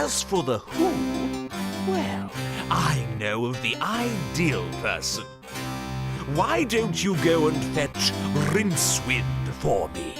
As for the who, well, I know of the ideal person. Why don't you go and fetch Rincewind for me?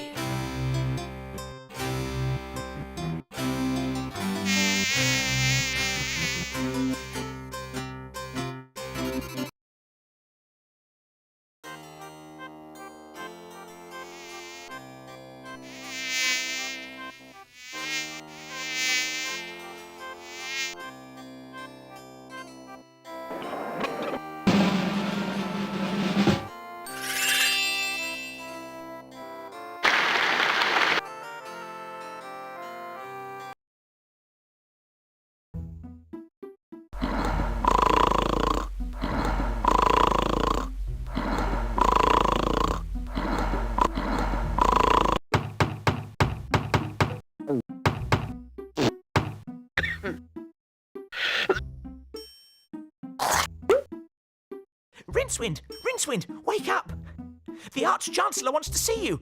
Rincewind! Rincewind! Wake up! The Arch-Chancellor wants to see you!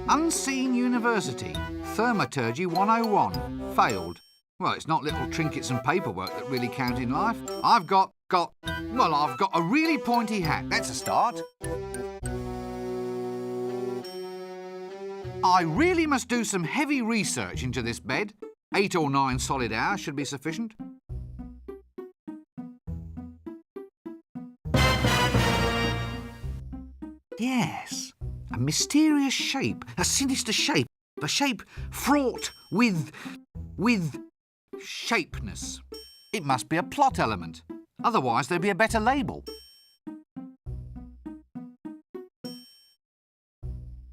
Unseen University, Thermaturgy 101. Failed. Well, it's not little trinkets and paperwork that really count in life. I've got a really pointy hat. That's a start. I really must do some heavy research into this bed. 8 or 9 solid hours should be sufficient. Yes. A mysterious shape, a sinister shape, a shape fraught with shapeness. It must be a plot element, otherwise there'd be a better label.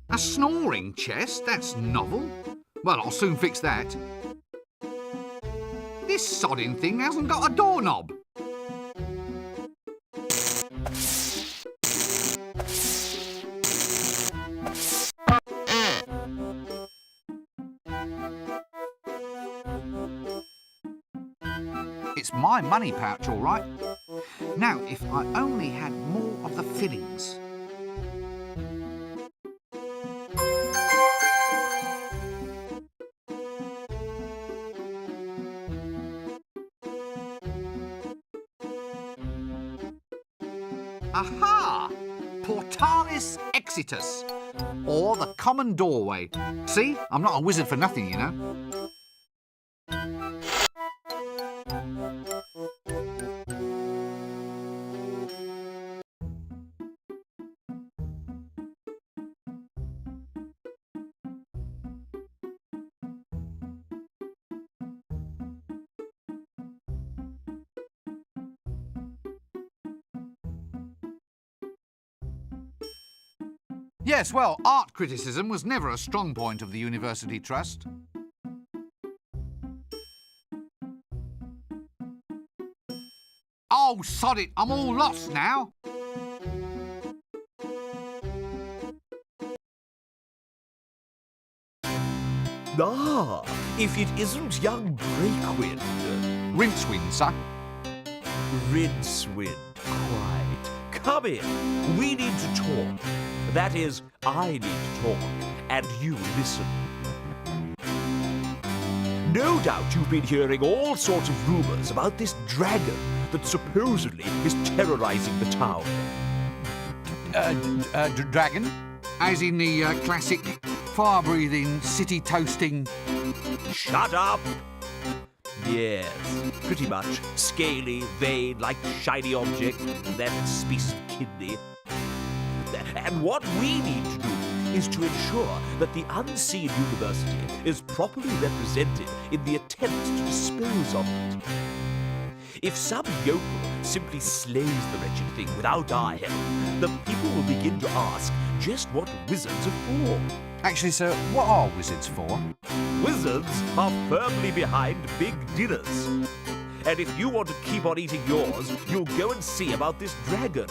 A snoring chest, that's novel. Well, I'll soon fix that. This sodding thing hasn't got a doorknob. It's my money pouch, all right. Now, if I only had more of the fillings. Aha! Portalis exitus, or the common doorway. See, I'm not a wizard for nothing, you know. Yes, well, art criticism was never a strong point of the University Trust. Oh, sod it, I'm all lost now. Ah, if it isn't young Breakwind. Rincewind, sir. Rincewind, quite. Come in. We need to talk. That is, I need to talk, and you listen. No doubt you've been hearing all sorts of rumours about this dragon that supposedly is terrorising the town. Dragon? As in the classic fire-breathing, city-toasting... Shut up! Yes, pretty much. Scaly, vein, like shiny object, that piece of kidney. And what we need to do is to ensure that the unseen university is properly represented in the attempt to dispose of it. If some yokel simply slays the wretched thing without our help, the people will begin to ask just what wizards are for. Actually, sir, what are wizards for? Wizards are firmly behind big dinners. And if you want to keep on eating yours, you'll go and see about this dragon.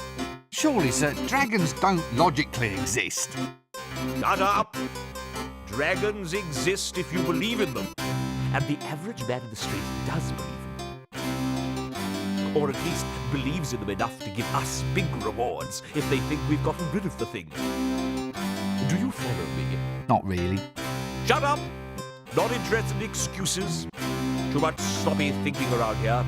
Surely, sir, dragons don't logically exist. Shut up! Dragons exist if you believe in them. And the average man in the street does believe in them. Or at least believes in them enough to give us big rewards if they think we've gotten rid of the thing. Do you follow me? Not really. Shut up! Not interested in excuses. Too much sloppy thinking around here.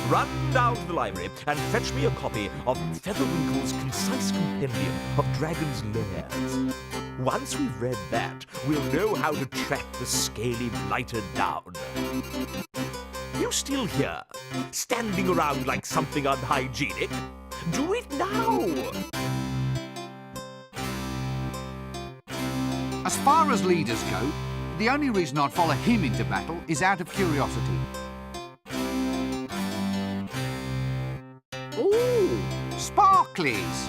Run down to the library and fetch me a copy of Featherwinkle's concise compendium of dragons' lairs. Once we've read that, we'll know how to track the scaly blighter down. You still here, standing around like something unhygienic? Do it now! As far as leaders go, the only reason I'd follow him into battle is out of curiosity. Ooh, sparklies!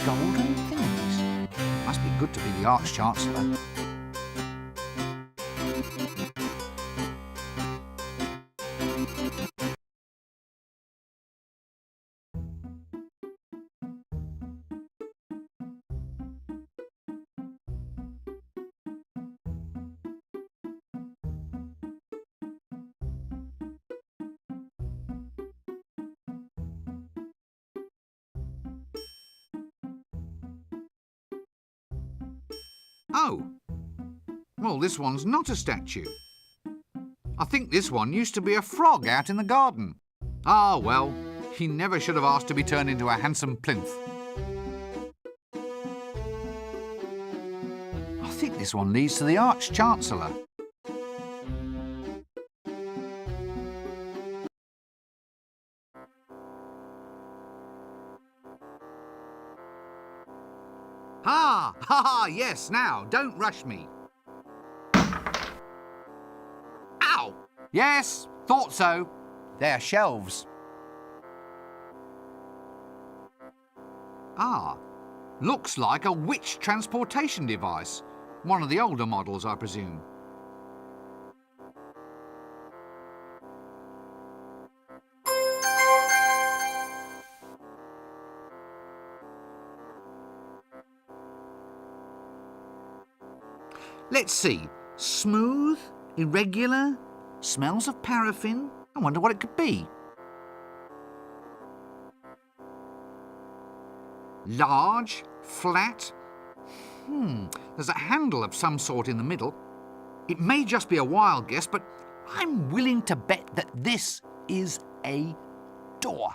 Golden things. Must be good to be the Arch-Chancellor. Oh, well, this one's not a statue. I think this one used to be a frog out in the garden. Ah, well, he never should have asked to be turned into a handsome plinth. I think this one leads to the Arch-Chancellor. Ha, yes, now, don't rush me. Ow! Yes, thought so. They're shelves. Ah, looks like a witch transportation device. One of the older models, I presume. Let's see. Smooth, irregular, smells of paraffin. I wonder what it could be. Large, flat. There's a handle of some sort in the middle. It may just be a wild guess, but I'm willing to bet that this is a door.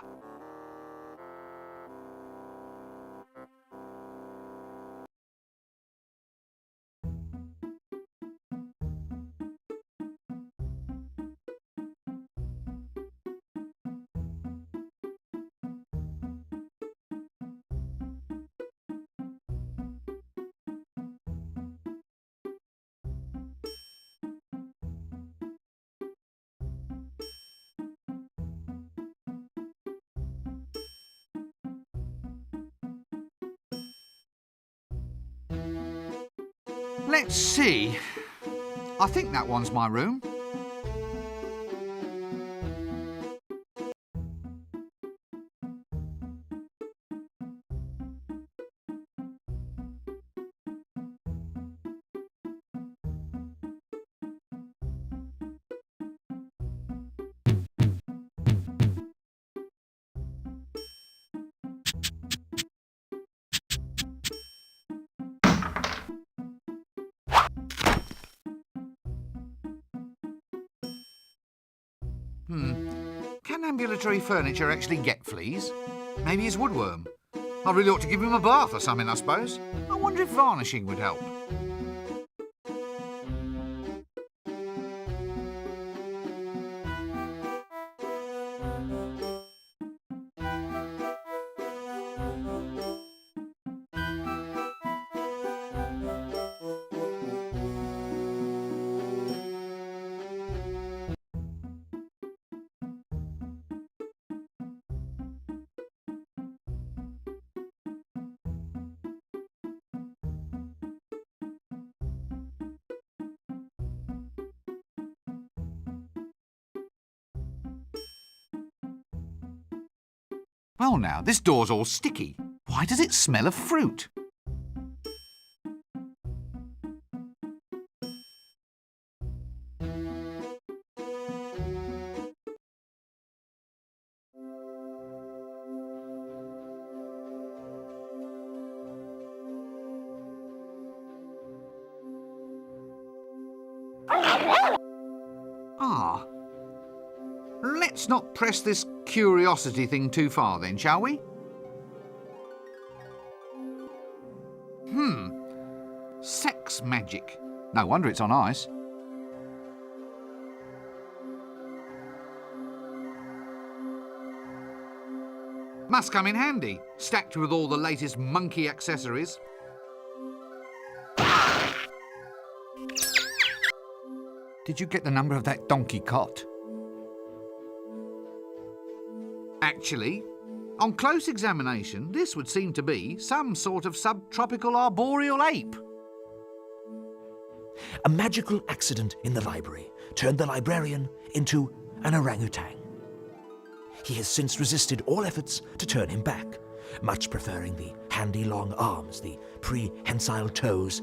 Let's see. I think that one's my room. Can ambulatory furniture actually get fleas? Maybe it's woodworm. I really ought to give him a bath or something, I suppose. I wonder if varnishing would help. Well now, this door's all sticky. Why does it smell of fruit? Ah. Let's not press this curiosity thing too far then, shall we? Sex magic. No wonder it's on ice. Must come in handy, stacked with all the latest monkey accessories. Did you get the number of that donkey cot? Actually, on close examination, this would seem to be some sort of subtropical arboreal ape. A magical accident in the library turned the librarian into an orangutan. He has since resisted all efforts to turn him back, much preferring the handy long arms, the prehensile toes,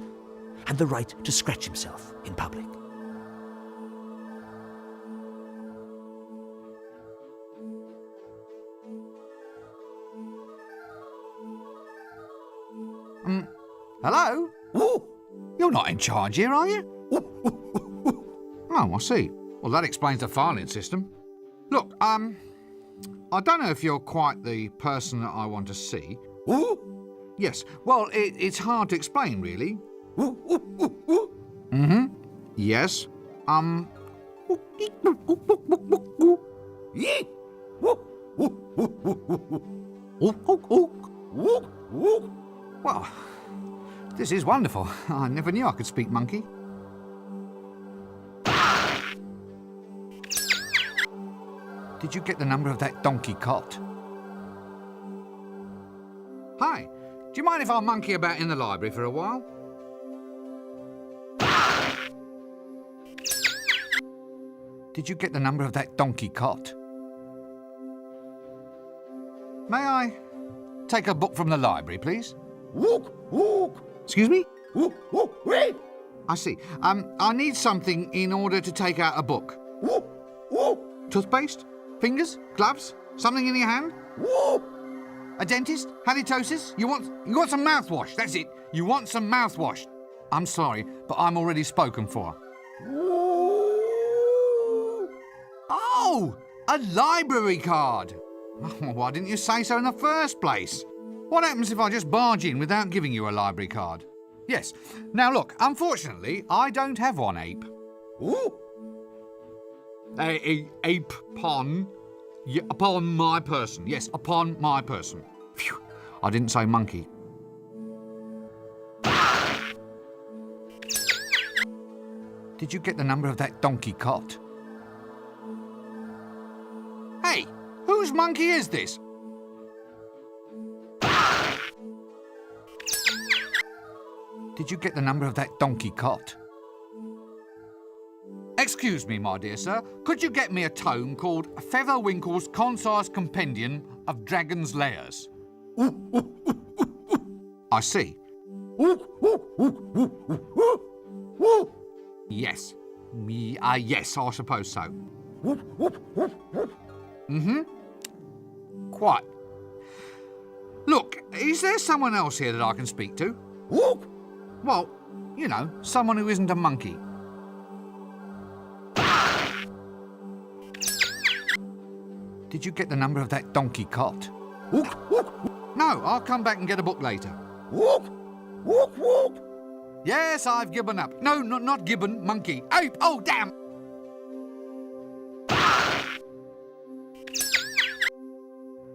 and the right to scratch himself in public. Hello? Ooh. You're not in charge here, are you? Oh, I see. Well, that explains the filing system. Look, I don't know if you're quite the person that I want to see. Yes, well, it's hard to explain, really. Yes. Well, this is wonderful. I never knew I could speak monkey. Did you get the number of that donkey cot? Hi, do you mind if I monkey about in the library for a while? Did you get the number of that donkey cot? May I take a book from the library, please? Excuse me? I see. I need something in order to take out a book. Toothpaste? Fingers? Gloves? Something in your hand? A dentist? Halitosis? You want some mouthwash? That's it. You want some mouthwash. I'm sorry, but I'm already spoken for. Oh! A library card! Why didn't you say so in the first place? What happens if I just barge in without giving you a library card? Yes. Now look, unfortunately, I don't have one ape. Ape upon my person. Yes, upon my person. Phew. I didn't say monkey. Did you get the number of that donkey cot? Hey, whose monkey is this? Did you get the number of that donkey cot? Excuse me, my dear sir, could you get me a tome called Featherwinkle's Concise Compendium of Dragon's Lairs? I see. Yes. Yes, I suppose so. Quite. Look, is there someone else here that I can speak to? Well, you know, someone who isn't a monkey. Did you get the number of that donkey cot? No, I'll come back and get a book later. Yes, I've given up. No, not gibbon, monkey. Ape! Oh, damn!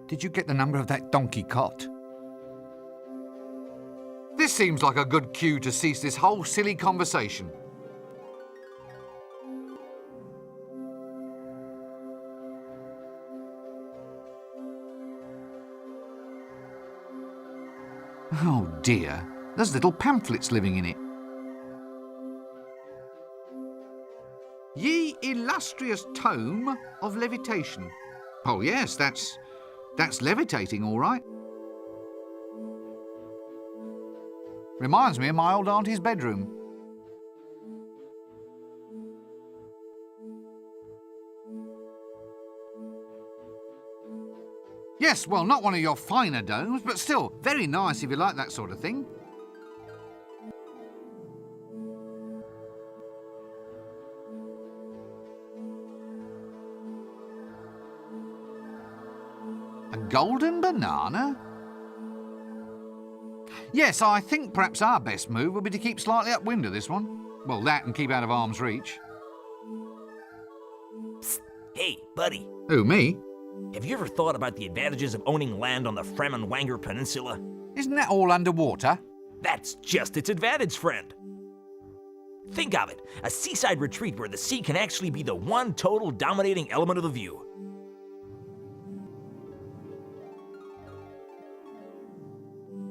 Did you get the number of that donkey cot? This seems like a good cue to cease this whole silly conversation. Oh dear, there's little pamphlets living in it. Ye illustrious tome of levitation. Oh yes, that's That's levitating, all right. Reminds me of my old auntie's bedroom. Yes, well, not one of your finer domes, but still very nice if you like that sort of thing. A golden banana? Yes, I think perhaps our best move would be to keep slightly upwind of this one. Well, that and keep out of arm's reach. Psst. Hey, buddy. Who, me? Have you ever thought about the advantages of owning land on the Fremenwanger Peninsula? Isn't that all underwater? That's just its advantage, friend. Think of it, a seaside retreat where the sea can actually be the one total dominating element of the view.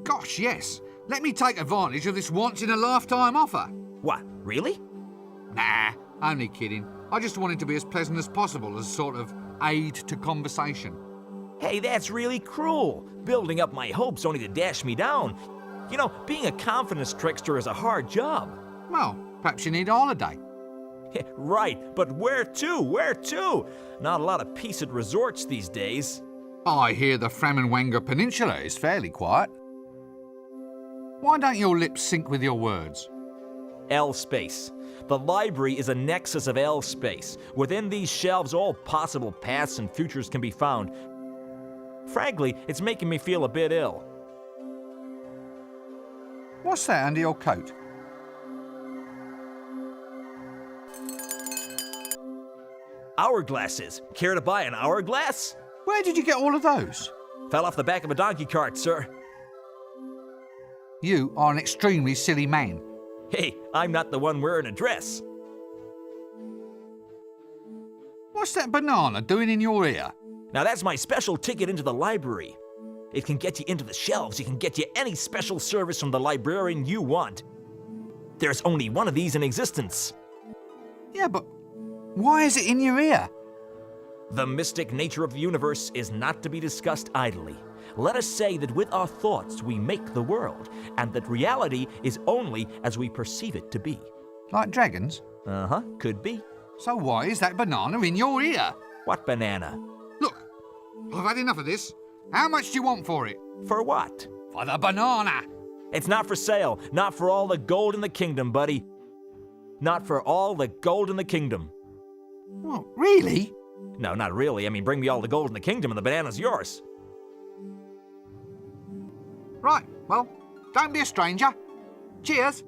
Gosh, yes. Let me take advantage of this once-in-a-lifetime offer. What, really? Nah, only kidding. I just wanted to be as pleasant as possible as a sort of aid to conversation. Hey, that's really cruel. Building up my hopes only to dash me down. You know, being a confidence trickster is a hard job. Well, perhaps you need a holiday. Right, but where to? Where to? Not a lot of peace at resorts these days. I hear the Fremenwanger Peninsula is fairly quiet. Why don't your lips sync with your words? L-space. The library is a nexus of L-space. Within these shelves, all possible pasts and futures can be found. Frankly, it's making me feel a bit ill. What's that under your coat? Hourglasses. Care to buy an hourglass? Where did you get all of those? Fell off the back of a donkey cart, sir. You are an extremely silly man. Hey, I'm not the one wearing a dress. What's that banana doing in your ear? Now that's my special ticket into the library. It can get you into the shelves. It can get you any special service from the librarian you want. There's only one of these in existence. Yeah, but why is it in your ear? The mystic nature of the universe is not to be discussed idly. Let us say that with our thoughts we make the world, and that reality is only as we perceive it to be. Like dragons? Uh-huh, could be. So why is that banana in your ear? What banana? Look, I've had enough of this. How much do you want for it? For what? For the banana. It's not for sale. Not for all the gold in the kingdom, buddy. Not for all the gold in the kingdom. Well, really? No, not really. I mean, bring me all the gold in the kingdom and the banana's yours. Right, well, don't be a stranger. Cheers.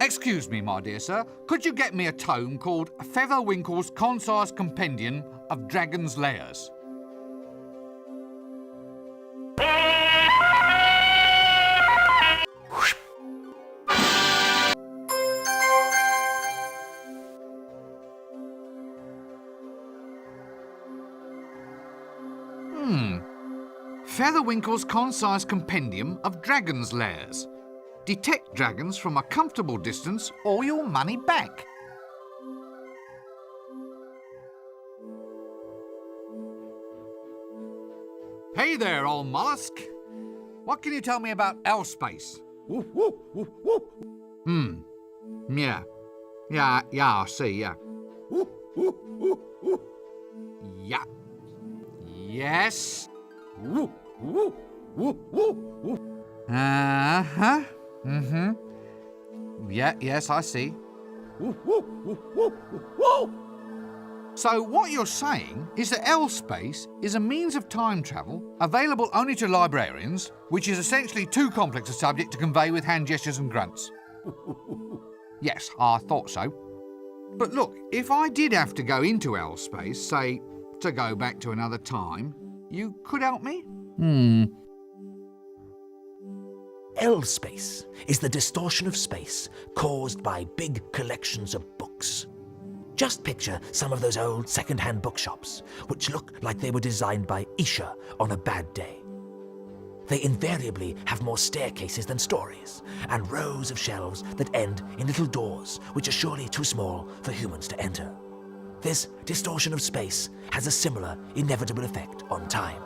Excuse me, my dear sir, could you get me a tome called Featherwinkle's Concise Compendium of Dragon's Lairs? Featherwinkle's Concise Compendium of Dragon's Lairs. Detect dragons from a comfortable distance or your money back. Hey there, old mollusk. What can you tell me about L-space? Yeah. Yeah, I see, yeah. Yeah. Yes. Uh-huh. Yeah, yes, I see. So what you're saying is that L-space is a means of time travel available only to librarians, which is essentially too complex a subject to convey with hand gestures and grunts. Yes, I thought so. But look, if I did have to go into L-space, say, to go back to another time, you could help me? L space is the distortion of space caused by big collections of books. Just picture some of those old second-hand bookshops, which look like they were designed by Isha on a bad day. They invariably have more staircases than stories, and rows of shelves that end in little doors, which are surely too small for humans to enter. This distortion of space has a similar inevitable effect on time.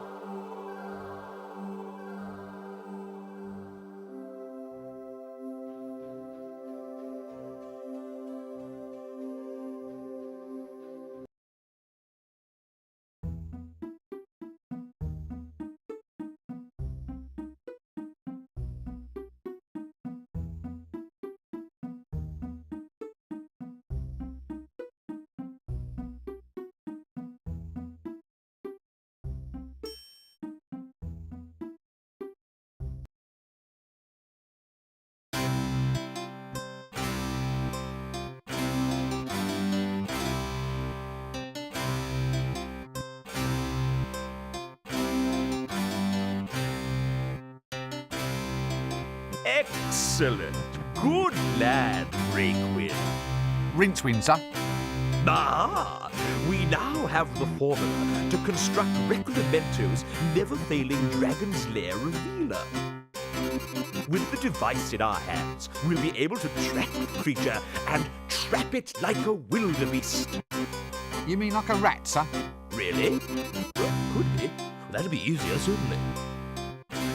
Excellent. Good lad, Rayquin. Rincewind, sir. Ah, we now have the formula to construct Recordamento's never-failing Dragon's Lair revealer. With the device in our hands, we'll be able to track the creature and trap it like a wildebeest. You mean like a rat, sir? Really? Well, could be. That'd be easier, certainly.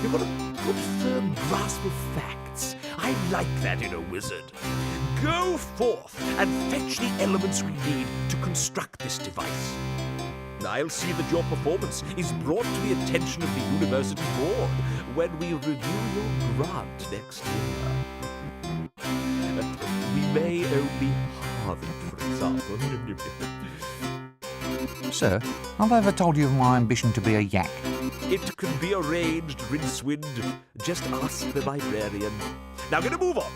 You've got a good firm grasp of facts. I like that in a wizard. Go forth and fetch the elements we need to construct this device. I'll see that your performance is brought to the attention of the university board when we review your grant next year. We may only halve it, for example. Sir, have I ever told you of my ambition to be a yak? It can be arranged, Rincewind. Just ask the librarian. Now, gonna move on.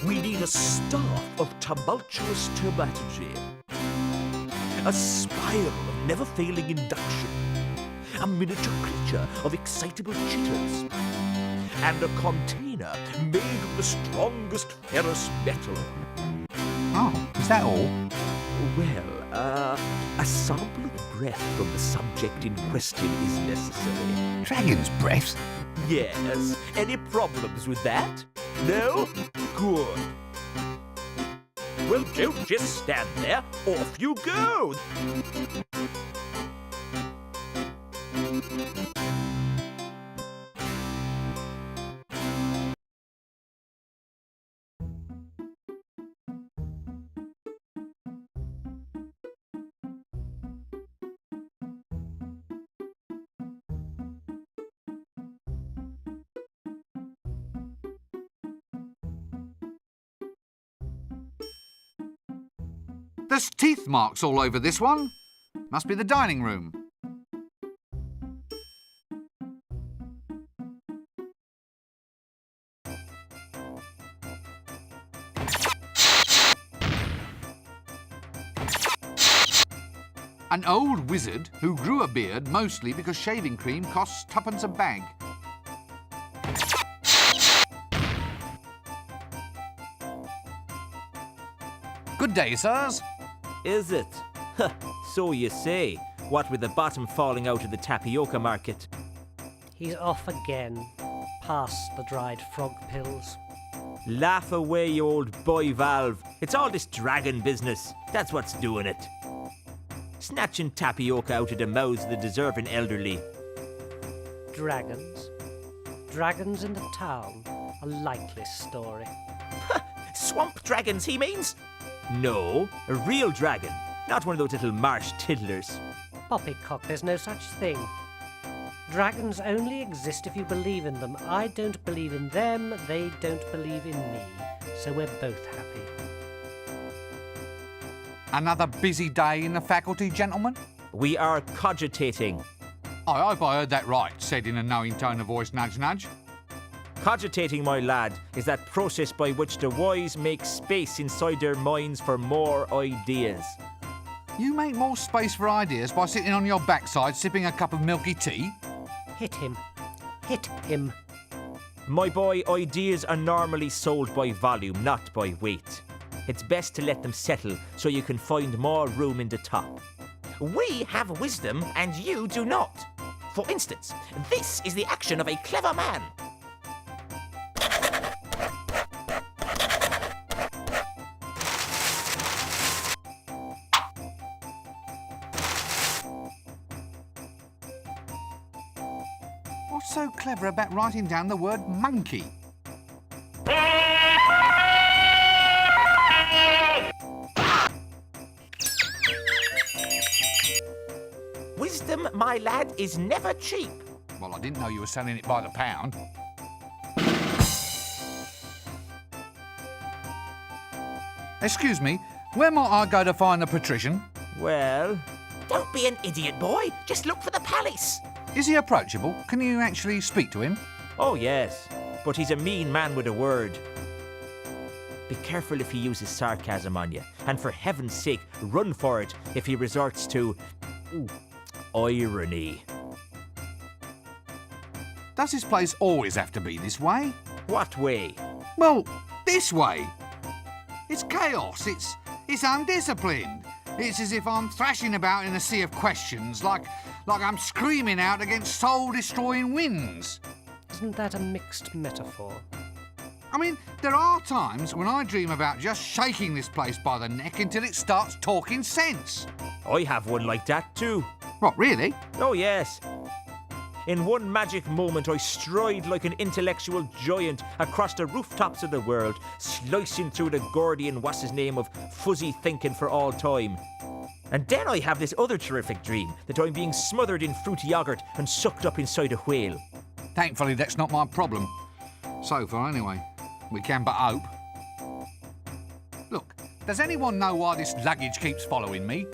We need a staff of tumultuous terminology, a spiral of never-failing induction, a miniature creature of excitable jitters, and a container made of the strongest ferrous metal. Oh, is that all? Well, a sample of breath from the subject in question is necessary. Dragon's breath? Yes. Any problems with that? No? Good. Well, don't just stand there. Off you go. There's teeth marks all over this one. Must be the dining room. An old wizard who grew a beard mostly because shaving cream costs twopence a bag. Good day, sirs. Is it? Huh, so you say. What with the bottom falling out of the tapioca market. He's off again, past the dried frog pills. Laugh away, you old boy Valve. It's all this dragon business. That's what's doing it. Snatching tapioca out of the mouths of the deserving elderly. Dragons? Dragons in the town? A likely story. Swamp dragons, he means? No, a real dragon. Not one of those little marsh tiddlers. Poppycock, there's no such thing. Dragons only exist if you believe in them. I don't believe in them, they don't believe in me. So we're both happy. Another busy day in the faculty, gentlemen? We are cogitating. I hope I heard that right, said in a knowing tone of voice, nudge, nudge. Cogitating, my lad, is that process by which the wise make space inside their minds for more ideas. You make more space for ideas by sitting on your backside sipping a cup of milky tea? Hit him. Hit him. My boy, ideas are normally sold by volume, not by weight. It's best to let them settle so you can find more room in the top. We have wisdom and you do not. For instance, this is the action of a clever man. What's so clever about writing down the word monkey? Wisdom, my lad, is never cheap. Well, I didn't know you were selling it by the pound. Excuse me, where might I go to find the patrician? Well, Don't be an idiot, boy. Just look for the palace. Is he approachable? Can you actually speak to him? oh yes, but he's a mean man with a word. Be careful if he uses sarcasm on you, and for heaven's sake, run for it if he resorts to irony. Does this place always have to be this way? What way? Well, this way. It's chaos. It's undisciplined. It's as if I'm thrashing about in a sea of questions, like I'm screaming out against soul-destroying winds. Isn't that a mixed metaphor? I mean, there are times when I dream about just shaking this place by the neck until it starts talking sense. I have one like that too. What, really? Oh yes. In one magic moment, I stride like an intellectual giant across the rooftops of the world, slicing through the Gordian what's-his-name of fuzzy thinking for all time. And then I have this other terrific dream, that I'm being smothered in fruity yogurt and sucked up inside a whale. Thankfully, that's not my problem. So far, anyway. We can but hope. Look, does anyone know why this luggage keeps following me?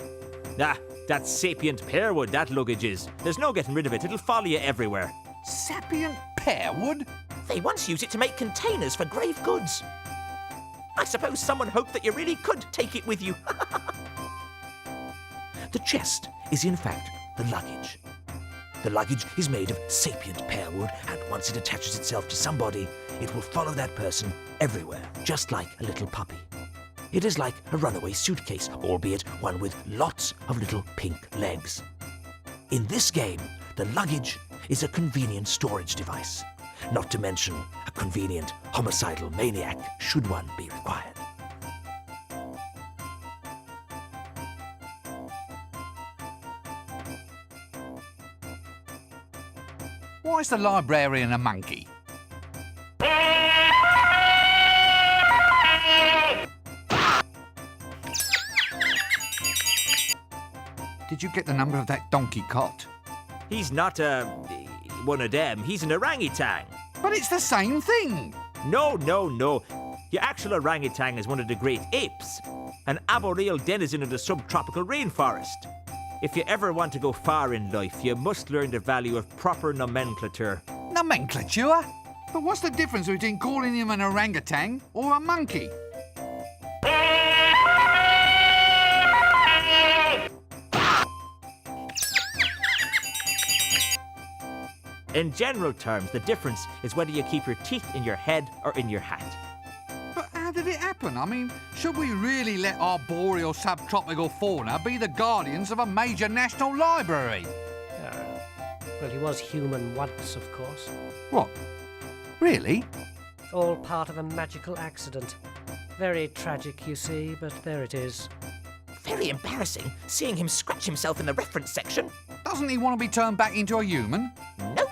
Ah, that's sapient pearwood, that luggage is. There's no getting rid of it, it'll follow you everywhere. Sapient pearwood? They once used it to make containers for grave goods. I suppose someone hoped that you really could take it with you. The chest is in fact the luggage. The luggage is made of sapient pearwood, and once it attaches itself to somebody, it will follow that person everywhere, just like a little puppy. It is like a runaway suitcase, albeit one with lots of little pink legs. In this game, the luggage is a convenient storage device, not to mention a convenient homicidal maniac, should one be required. Why is the librarian a monkey? Did you get the number of that donkey cot? He's not one of them, he's an orangutan. But it's the same thing! No. The actual orangutan is one of the great apes, an arboreal denizen of the subtropical rainforest. If you ever want to go far in life, you must learn the value of proper nomenclature. Nomenclature? But what's the difference between calling him an orangutan or a monkey? In general terms, the difference is whether you keep your teeth in your head or in your hat. But how did it happen? I mean, should we really let arboreal subtropical fauna be the guardians of a major national library? Well, he was human once, of course. What? Really? All part of a magical accident. Very tragic, you see, but there it is. Very embarrassing, seeing him scratch himself in the reference section. Doesn't he want to be turned back into a human? Nope.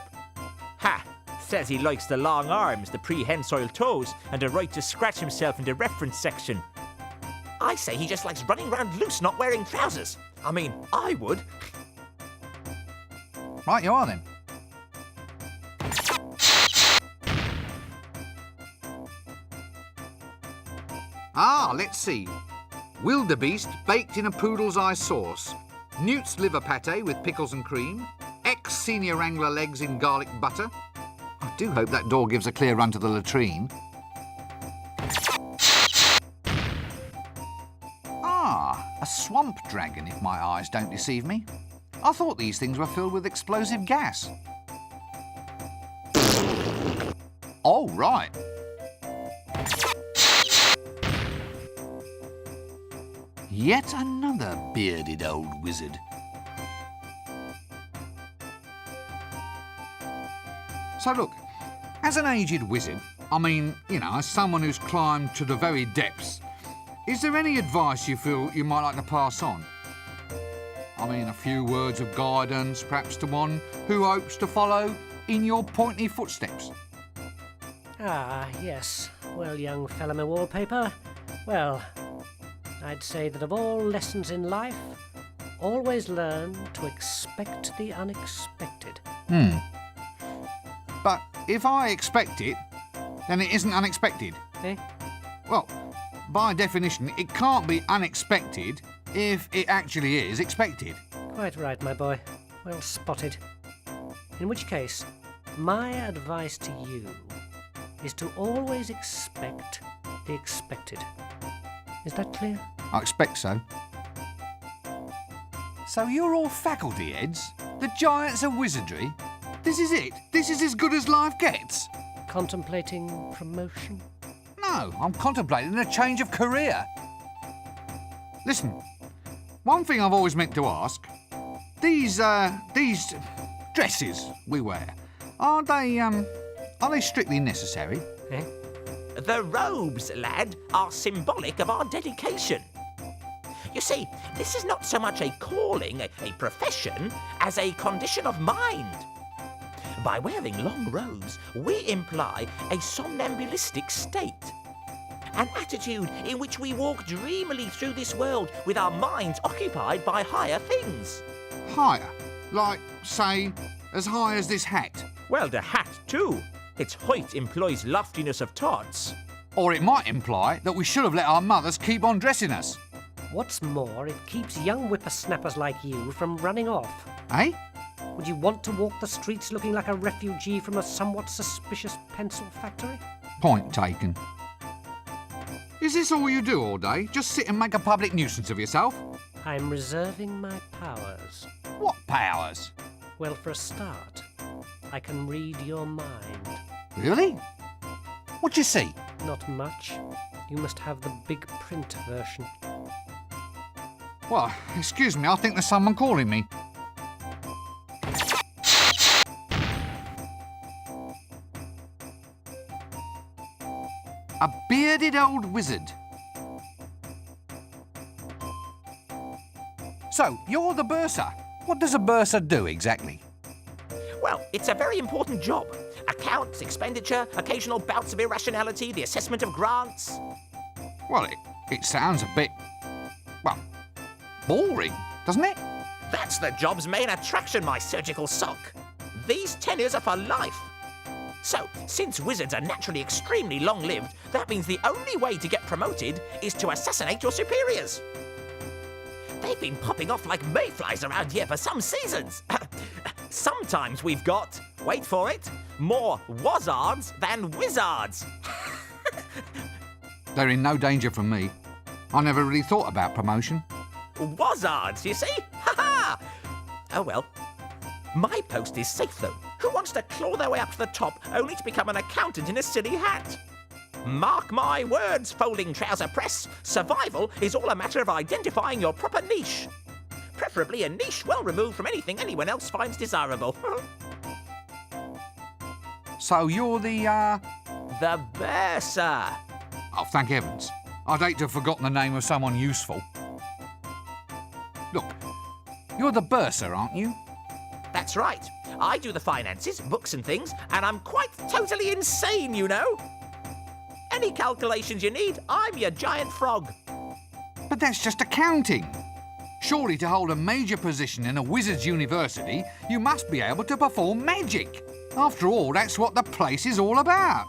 Ha! Says he likes the long arms, the prehensile toes, and the right to scratch himself in the reference section. I say he just likes running around loose, not wearing trousers. I mean, I would. Right you are then. Ah, let's see. Wildebeest baked in a poodle's eye sauce. Newt's liver pate with pickles and cream. Ex-senior wrangler legs in garlic butter. I do hope that door gives a clear run to the latrine. Ah, a swamp dragon, if my eyes don't deceive me. I thought these things were filled with explosive gas. Oh, right. Yet another bearded old wizard. So look, as an aged wizard, I mean, you know, as someone who's climbed to the very depths, is there any advice you feel you might like to pass on? I mean, a few words of guidance, perhaps to one who hopes to follow in your pointy footsteps. Ah, yes. Well, young fellow my wallpaper, well, I'd say that of all lessons in life, always learn to expect the unexpected. But if I expect it, then it isn't unexpected. Eh? Well, by definition, it can't be unexpected if it actually is expected. Quite right, my boy. Well spotted. In which case, my advice to you is to always expect the expected. Is that clear? I expect so. So you're all faculty heads? The giants of wizardry? This is it? This is as good as life gets? Contemplating promotion? No, I'm contemplating a change of career. Listen, one thing I've always meant to ask, these dresses we wear, are they strictly necessary? Eh? The robes, lad, are symbolic of our dedication. You see, this is not so much a calling, a profession, as a condition of mind. By wearing long robes, we imply a somnambulistic state. An attitude in which we walk dreamily through this world with our minds occupied by higher things. Higher? Like, say, as high as this hat? Well, the hat, too. Its height implies loftiness of thoughts. Or it might imply that we should have let our mothers keep on dressing us. What's more, it keeps young whippersnappers like you from running off. Eh? Would you want to walk the streets looking like a refugee from a somewhat suspicious pencil factory? Point taken. Is this all you do all day? Just sit and make a public nuisance of yourself? I'm reserving my powers. What powers? Well, for a start, I can read your mind. Really? What you see? Not much. You must have the big print version. Well, excuse me, I think there's someone calling me. A bearded old wizard. So, you're the bursar. What does a bursar do exactly? Well, it's a very important job. Accounts, expenditure, occasional bouts of irrationality, the assessment of grants. Well, it sounds a bit, well, boring, doesn't it? That's the job's main attraction, my surgical sock. These tenures are for life. So, since wizards are naturally extremely long-lived, that means the only way to get promoted is to assassinate your superiors. They've been popping off like mayflies around here for some seasons. Sometimes we've got, wait for it, more wazards than wizards. They're in no danger from me. I never really thought about promotion. Wazards, you see? Ha-ha! Oh well. My post is safe, though. Who wants to claw their way up to the top only to become an accountant in a silly hat? Mark my words, folding trouser press. Survival is all a matter of identifying your proper niche. Preferably a niche well removed from anything anyone else finds desirable. So you're the, The bursar. Oh, thank heavens. I'd hate to have forgotten the name of someone useful. Look, you're the bursar, aren't you? That's right. I do the finances, books and things, and I'm quite totally insane, you know. Any calculations you need, I'm your giant frog. But that's just accounting. Surely to hold a major position in a wizard's university, you must be able to perform magic. After all, that's what the place is all about.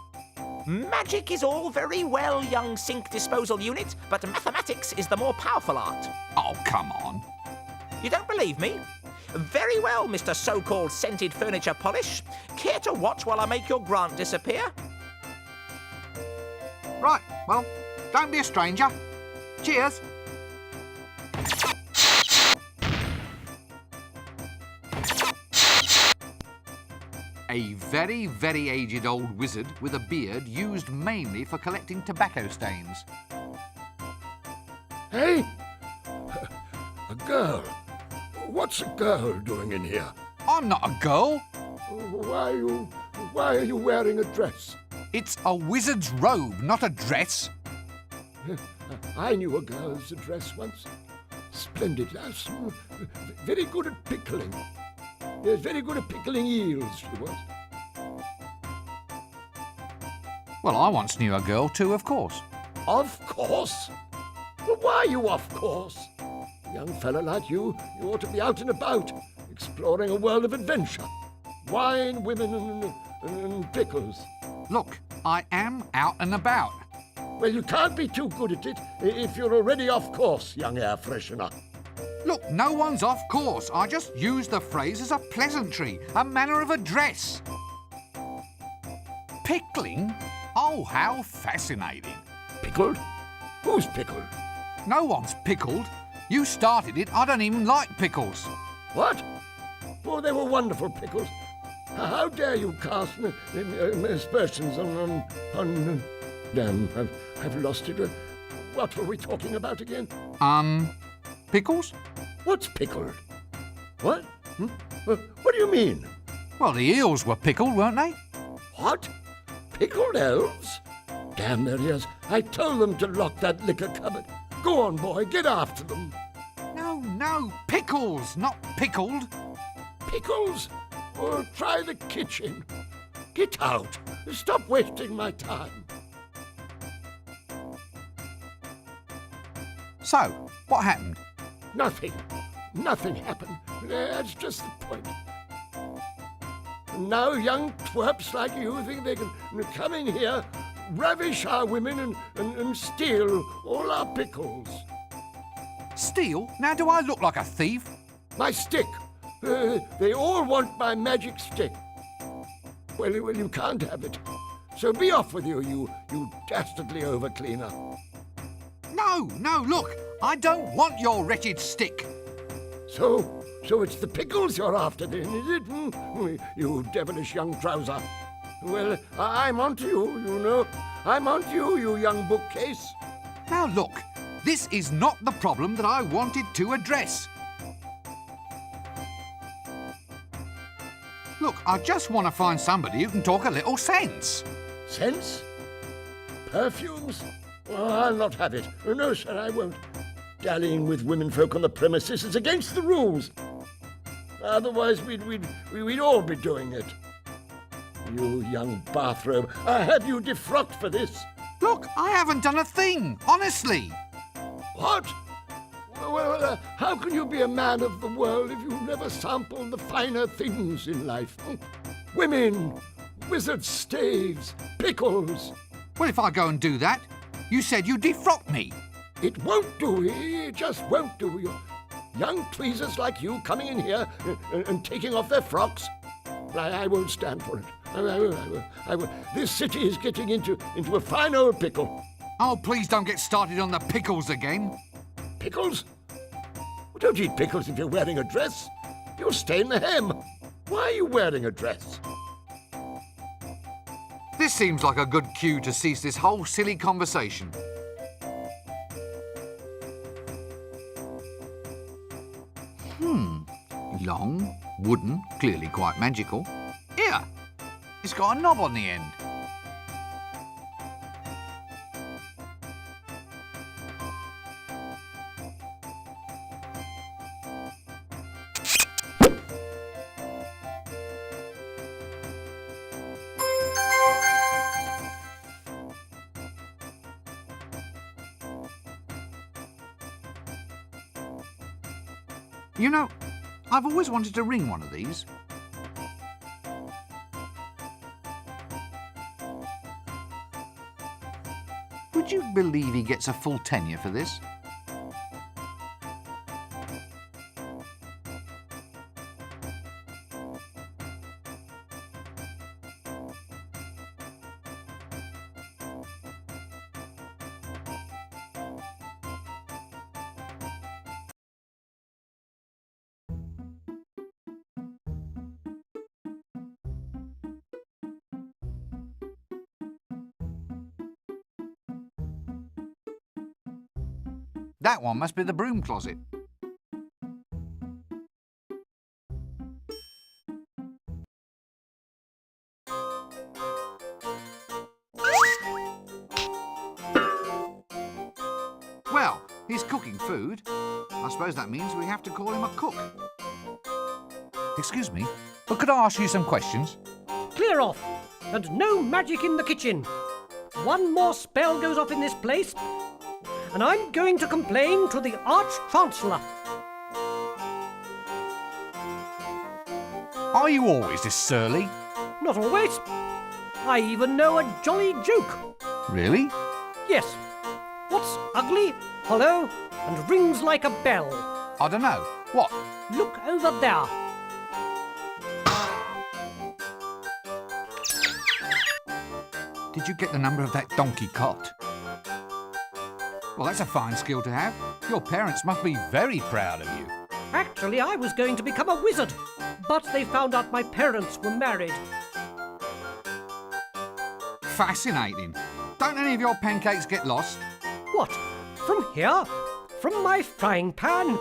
Magic is all very well, young sink disposal unit, but mathematics is the more powerful art. Oh, come on. You don't believe me? Very well, Mr. So-called scented furniture polish. Care to watch while I make your grant disappear? Right, well, don't be a stranger. Cheers. A A very, very aged old wizard with a beard used mainly for collecting tobacco stains. Hey! A girl. What's a girl doing in here? I'm not a girl. Why are you wearing a dress? It's a wizard's robe, not a dress. I knew a girl's dress once. Splendid lass. Very good at pickling. Yes, very good at pickling eels, she was. Well, I once knew a girl too, of course. Of course. Well, why are you of course? A young fella like you ought to be out and about, exploring a world of adventure. Wine, women, and pickles. Look, I am out and about. Well, you can't be too good at it if you're already off course, young air freshener. Look, no one's off course. I just used the phrase as a pleasantry, a manner of address. Pickling? Oh, how fascinating. Pickled? Who's pickled? No one's pickled. You started it. I don't even like pickles. What? Oh, they were wonderful pickles. How dare you cast aspersions on... Damn, I've lost it. What were we talking about again? Pickles? What's pickled? What? What do you mean? Well, the eels were pickled, weren't they? What? Pickled elves? Damn their ears. I told them to lock that liquor cupboard. Go on, boy, get after them. No, pickles, not pickled. Pickles? Or try the kitchen. Get out. Stop wasting my time. So, what happened? Nothing. Nothing happened. That's just the point. And now young twerps like you think they can come in here, ravish our women and steal all our pickles. Steal? Now do I look like a thief? My stick. They all want my magic stick. Well, you can't have it. So be off with you, you dastardly overcleaner. No, look, I don't want your wretched stick. So it's the pickles you're after then, is it? You devilish young trouser. Well, I'm on to you, you know. I'm on to you, you young bookcase. Now look, this is not the problem that I wanted to address. Look, I just want to find somebody who can talk a little sense. Sense? Perfumes? Oh, I'll not have it. No, sir, I won't. Dallying with womenfolk on the premises is against the rules. Otherwise, we'd all be doing it. You young bathrobe, I have you defrocked for this. Look, I haven't done a thing, honestly. What? Well, how can you be a man of the world if you've never sampled the finer things in life? Women, wizard staves, pickles. Well, if I go and do that, you said you'd defrock me. It won't do. It just won't do. You young tweezers like you coming in here and taking off their frocks. I won't stand for it. I will. This city is getting into a fine old pickle. Oh, please don't get started on the pickles again. Pickles? Well, don't eat pickles if you're wearing a dress. You'll stain the hem. Why are you wearing a dress? This seems like a good cue to cease this whole silly conversation. Long, wooden, clearly quite magical. Here! It's got a knob on the end. You know, I've always wanted to ring one of these. Would you believe he gets a full tenure for this? That one must be the broom closet. Well, he's cooking food. I suppose that means we have to call him a cook. Excuse me, but could I ask you some questions? Clear off! And no magic in the kitchen. One more spell goes off in this place, and I'm going to complain to the Arch-Chancellor. Are you always this surly? Not always. I even know a jolly joke. Really? Yes. What's ugly, hollow, and rings like a bell? I don't know. What? Look over there. Did you get the number of that donkey cot? Well, that's a fine skill to have. Your parents must be very proud of you. Actually, I was going to become a wizard, but they found out my parents were married. Fascinating. Don't any of your pancakes get lost? What? From here? From my frying pan?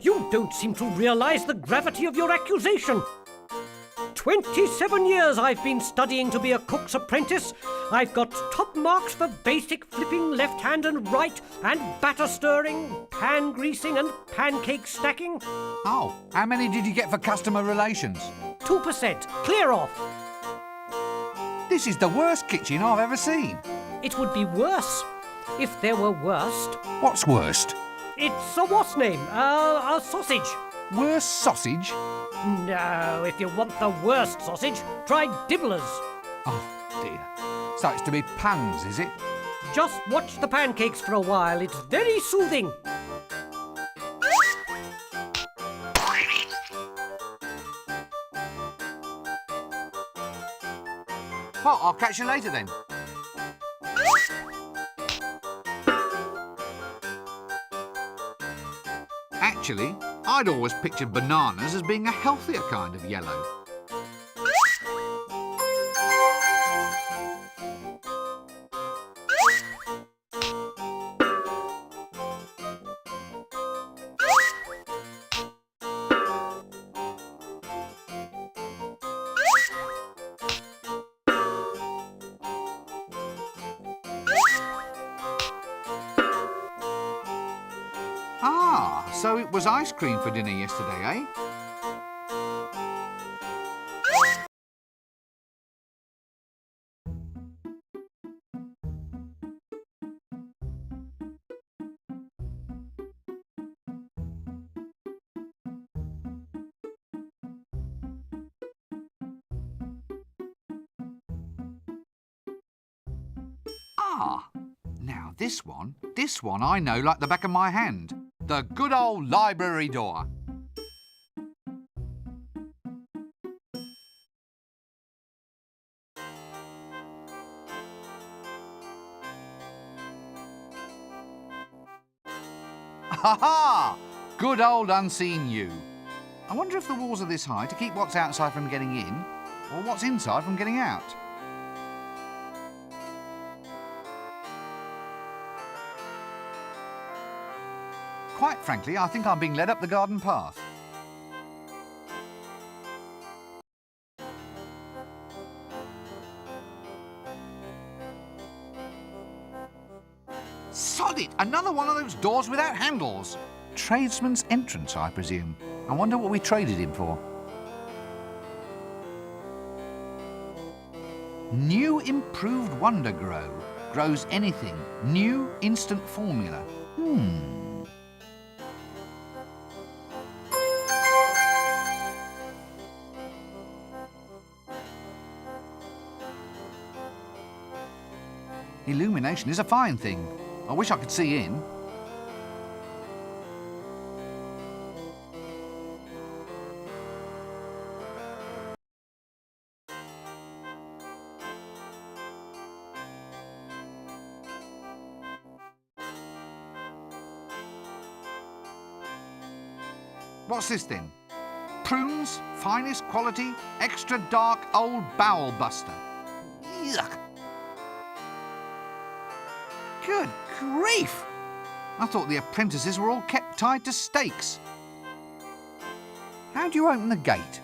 You don't seem to realise the gravity of your accusation. 27 years I've been studying to be a cook's apprentice. I've got top marks for basic flipping left hand and right, and batter stirring, pan greasing and pancake stacking. Oh, how many did you get for customer relations? 2%. Clear off. This is the worst kitchen I've ever seen. It would be worse if there were worst. What's worst? It's a what's name? A sausage. Worst sausage? No, if you want the worst sausage, try Dibblers. Oh, dear. So it's to be puns, is it? Just watch the pancakes for a while. It's very soothing. Well, I'll catch you later then. Actually, I'd always pictured bananas as being a healthier kind of yellow. Ah, so it was ice cream for dinner yesterday, eh? Ah, now this one I know like the back of my hand. The good old library door. Ha ha! Good old unseen you. I wonder if the walls are this high to keep what's outside from getting in, or what's inside from getting out. Quite frankly, I think I'm being led up the garden path. Sod it! Another one of those doors without handles. Tradesman's entrance, I presume. I wonder what we traded him for. New improved Wonder Grow. Grows anything. New instant formula. Illumination is a fine thing. I wish I could see in. What's this then? Prunes, finest quality, extra dark old bowel buster. Yuck. Good grief! I thought the apprentices were all kept tied to stakes. How do you open the gate?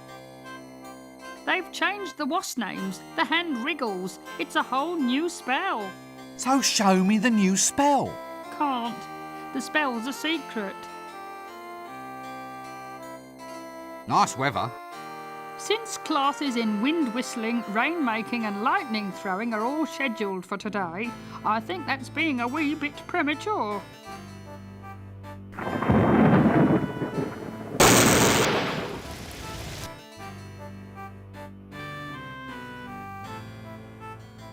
They've changed the wasp names. The hand wriggles. It's a whole new spell. So show me the new spell. Can't. The spell's a secret. Nice weather. Since classes in wind whistling, rain making and lightning throwing are all scheduled for today, I think that's being a wee bit premature.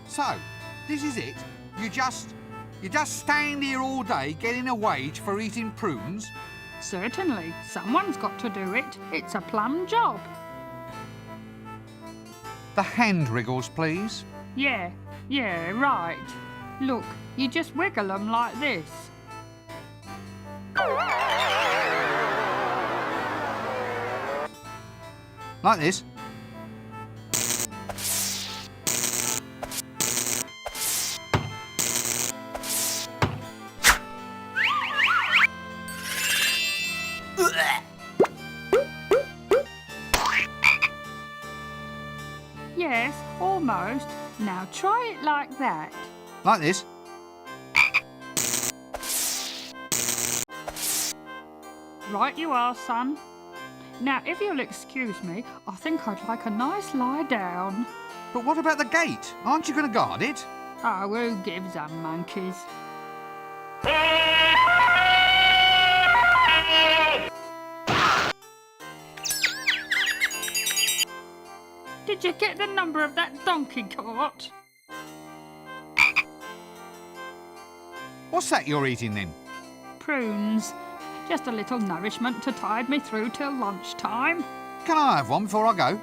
So, this is it? You just stand here all day getting a wage for eating prunes? Certainly, someone's got to do it. It's a plum job. The hand wriggles, please. Yeah, right. Look, you just wiggle them like this. Like this. Yes, almost. Now try it like that. Like this. Right you are, son. Now, if you'll excuse me, I think I'd like a nice lie down. But what about the gate? Aren't you going to guard it? Oh, who gives a monkeys? Did you get the number of that donkey cart? What's that you're eating then? Prunes. Just a little nourishment to tide me through till lunchtime. Can I have one before I go?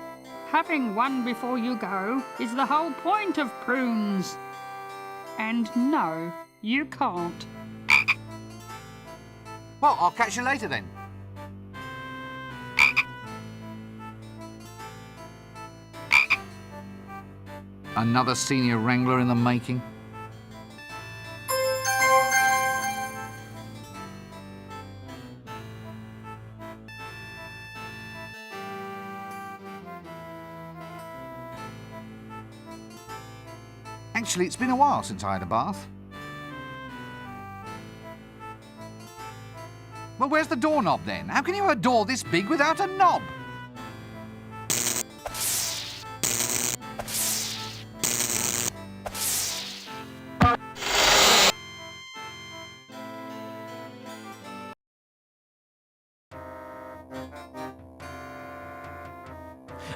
Having one before you go is the whole point of prunes. And no, you can't. Well, I'll catch you later then. Another senior wrangler in the making. Actually, it's been a while since I had a bath. Well, where's the doorknob then? How can you have a door this big without a knob?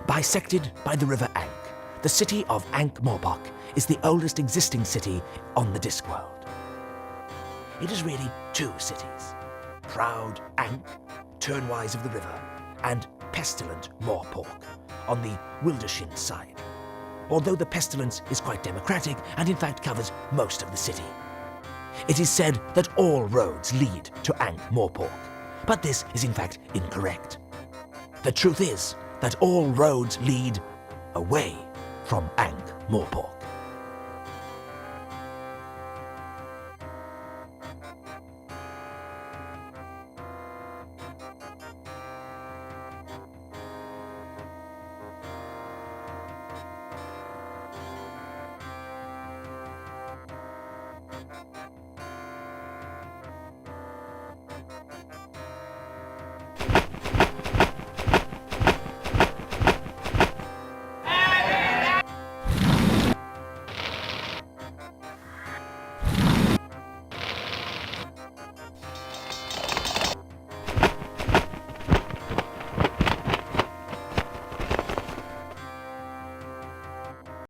Bisected by the River Ankh, the city of Ankh-Morpork is the oldest existing city on the Discworld. It is really two cities: proud Ankh, turnwise of the river, and pestilent Morpork on the Wildershin side. Although the pestilence is quite democratic and in fact covers most of the city. It is said that all roads lead to Ankh-Morpork, but this is in fact incorrect. The truth is that all roads lead away from Ankh-Morpork.